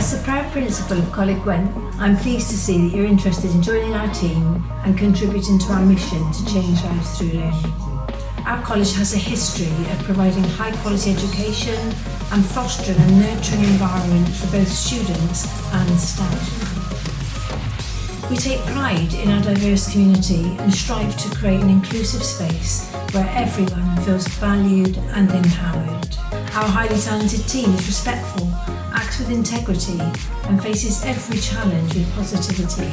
As the proud principal of Coleg Gwent, I'm pleased to see that you're interested in joining our team and contributing to our mission to change lives through learning. Our college has a history of providing high quality education and fostering a nurturing environment for both students and staff. We take pride in our diverse community and strive to create an inclusive space where everyone feels valued and empowered. Our highly talented team is respectful, acts with integrity and faces every challenge with positivity.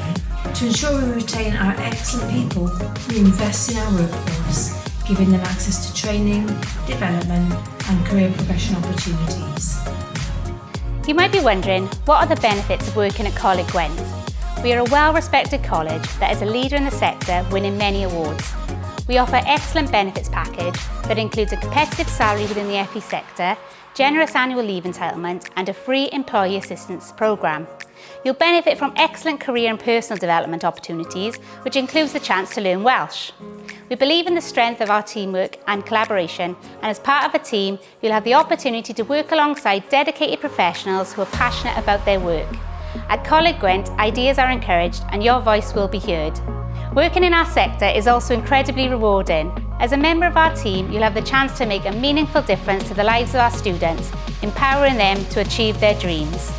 To ensure we retain our excellent people, we invest in our workforce, giving them access to training, development and career progression opportunities. You might be wondering, what are the benefits of working at Coleg Gwent? We are a well-respected college that is a leader in the sector, winning many awards. We offer an excellent benefits package that includes a competitive salary within the FE sector, generous annual leave entitlement and a free employee assistance programme. You'll benefit from excellent career and personal development opportunities, which includes the chance to learn Welsh. We believe in the strength of our teamwork and collaboration, and as part of a team, you'll have the opportunity to work alongside dedicated professionals who are passionate about their work. At Coleg Gwent, ideas are encouraged and your voice will be heard. Working in our sector is also incredibly rewarding. As a member of our team, you'll have the chance to make a meaningful difference to the lives of our students, empowering them to achieve their dreams.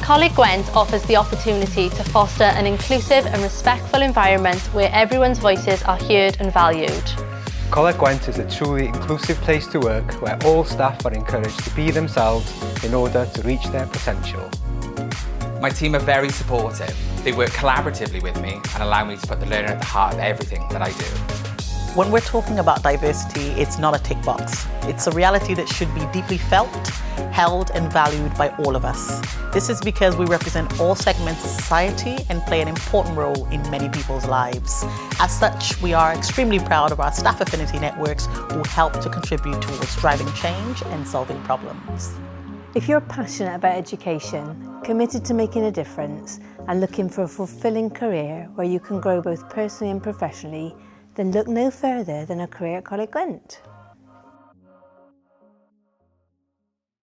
Coleg Gwent offers the opportunity to foster an inclusive and respectful environment where everyone's voices are heard and valued. Coleg Gwent is a truly inclusive place to work where all staff are encouraged to be themselves in order to reach their potential. My team are very supportive. They work collaboratively with me and allow me to put the learner at the heart of everything that I do. When we're talking about diversity, it's not a tick box. It's a reality that should be deeply felt, held and valued by all of us. This is because we represent all segments of society and play an important role in many people's lives. As such, we are extremely proud of our staff affinity networks who help to contribute towards driving change and solving problems. If you're passionate about education, committed to making a difference and looking for a fulfilling career where you can grow both personally and professionally, then look no further than a career at Coleg Gwent.